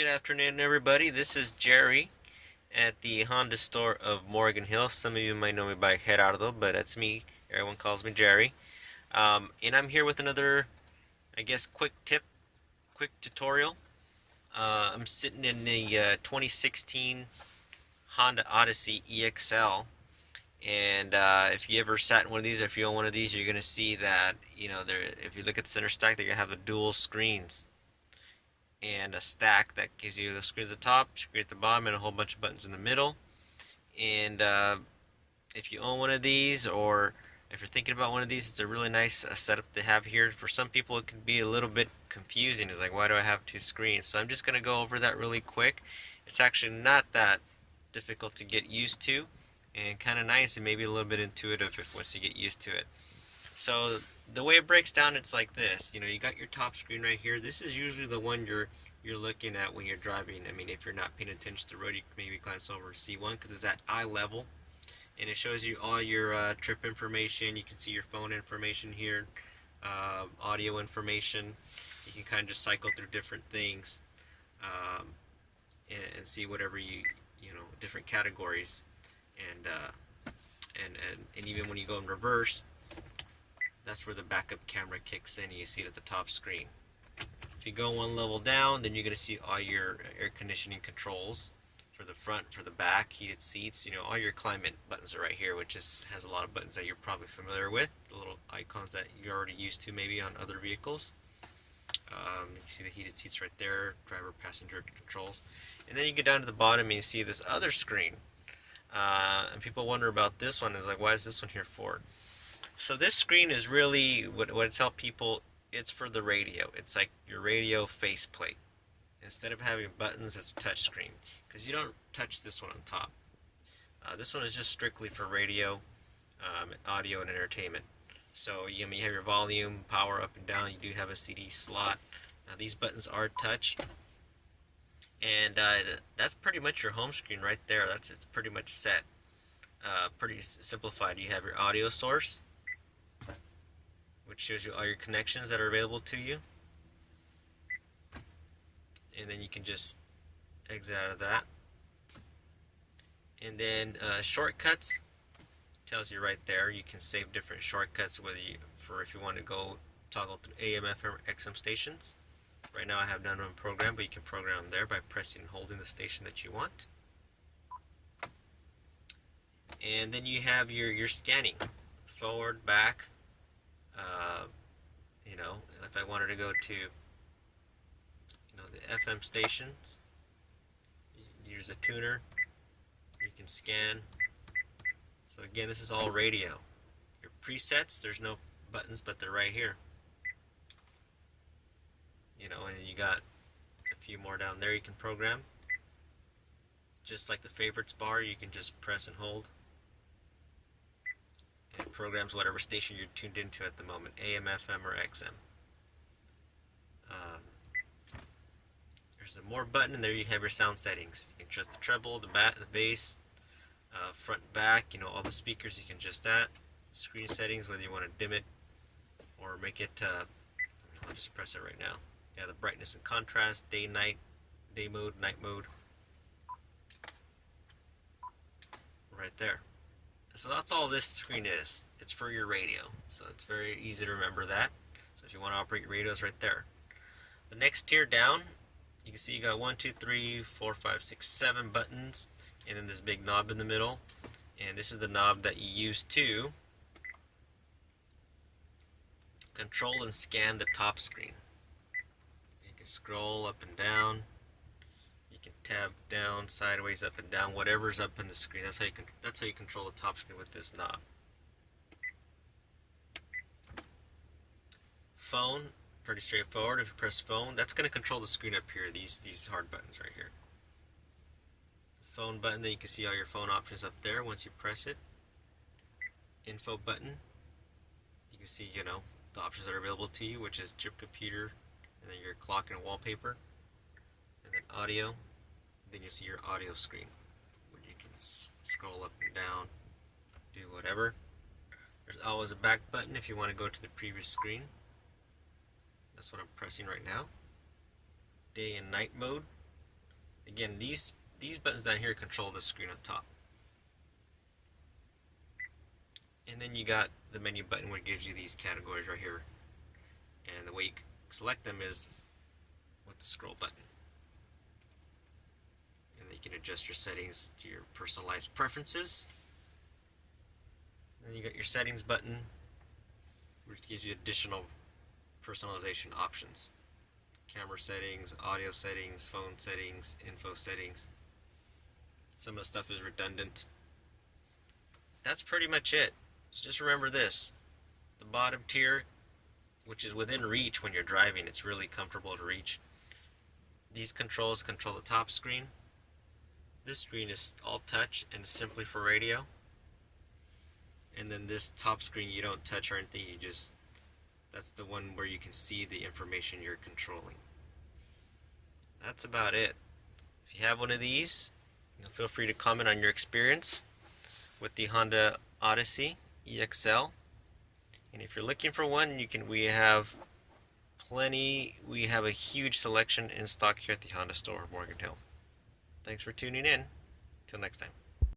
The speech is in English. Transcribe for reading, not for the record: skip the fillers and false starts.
Good afternoon, everybody. This is Jerry at the Honda store of Morgan Hill. Some of you might know me by Gerardo, but that's me. Everyone calls me Jerry. And I'm here with another, I guess, quick tutorial. I'm sitting in the 2016 Honda Odyssey EXL. And if you ever sat in one of these, or if you own one of these, you're gonna see that if you look at the center stack, they're gonna have the dual screens and a stack that gives you a screen at the top, screen at the bottom, and a whole bunch of buttons in the middle. And if you own one of these, or if you're thinking about one of these, it's a really nice setup to have here. For some people, it can be a little bit confusing. It's like, why do I have two screens? So I'm just going to go over that really quick. It's actually not that difficult to get used to, and kind of nice, and maybe a little bit intuitive if once you get used to it. So the way it breaks down, it's like this. You got your top screen right here. This is usually the one you're looking at when you're driving. I mean, if you're not paying attention to the road, you can maybe glance over and see one because it's at eye level, and it shows you all your trip information. You can see your phone information here, audio information. You can kind of just cycle through different things, um, and see whatever different categories, and and even when you go in reverse, that's where the backup camera kicks in and you see it at the top screen. If you go one level down, then you're going to see all your air conditioning controls for the front, for the back, heated seats. All your climate buttons are right here, which has a lot of buttons that you're probably familiar with, the little icons that you're already used to maybe on other vehicles. You see the heated seats right there, driver passenger controls. And then you get down to the bottom and you see this other screen. And people wonder about this one, is like, why is this one here for? So this screen is really what I tell people, it's for the radio. It's like your radio faceplate. Instead of having buttons, it's touchscreen, because you don't touch this one on top. This one is just strictly for radio, audio, and entertainment. So you have your volume, power up and down. You do have a CD slot. Now these buttons are touch, and that's pretty much your home screen right there. It's pretty much set. Pretty simplified. You have your audio source, which shows you all your connections that are available to you. And then you can just exit out of that. And then shortcuts tells you right there. You can save different shortcuts, if you want to go toggle through AM, FM, or XM stations. Right now I have none of them programmed, but you can program them there by pressing and holding the station that you want. And then you have your scanning, forward, back. If I wanted to go to the FM stations, use a tuner, you can scan. So again, this is all radio. Your presets, there's no buttons, but they're right here. And you got a few more down there you can program. Just like the favorites bar, you can just press and hold. And it programs whatever station you're tuned into at the moment, AM, FM, or XM. There's a more button, and there you have your sound settings. You can adjust the treble, the bass, front, back. All the speakers you can adjust that. Screen settings, whether you want to dim it or make it. I'll just press it right now. Yeah, the brightness and contrast, day, night, day mode, night mode. Right there. So that's all this screen is. It's for your radio. So it's very easy to remember that. So if you want to operate your radios, right there. The next tier down, you can see you got 1, 2, 3, 4, 5, 6, 7 buttons, and then this big knob in the middle. And this is the knob that you use to control and scan the top screen. You can scroll up and down. You can tab down, sideways, up and down, whatever's up in the screen. That's how you control the top screen with this knob. Phone, pretty straightforward. If you press phone, that's going to control the screen up here, these hard buttons right here. The phone button, then you can see all your phone options up there once you press it. Info button, you can see the options that are available to you, which is trip computer, and then your clock and wallpaper, and then audio. Then you'll see your audio screen, where you can scroll up and down, do whatever. There's always a back button if you want to go to the previous screen. That's what I'm pressing right now. Day and night mode. Again, these buttons down here control the screen on top. And then you got the menu button where it gives you these categories right here. And the way you select them is with the scroll button. And then you can adjust your settings to your personalized preferences. Then you got your settings button, which gives you additional personalization options. Camera settings, audio settings, phone settings, info settings. Some of the stuff is redundant. That's pretty much it. So just remember this. The bottom tier, which is within reach when you're driving, it's really comfortable to reach. These controls control the top screen. This screen is all touch and simply for radio. And then this top screen you don't touch or anything, that's the one where you can see the information you're controlling. That's about it. If you have one of these, feel free to comment on your experience with the Honda Odyssey EXL. And if you're looking for one, we have a huge selection in stock here at the Honda store, Morgan Hill. Thanks for tuning in. Till next time.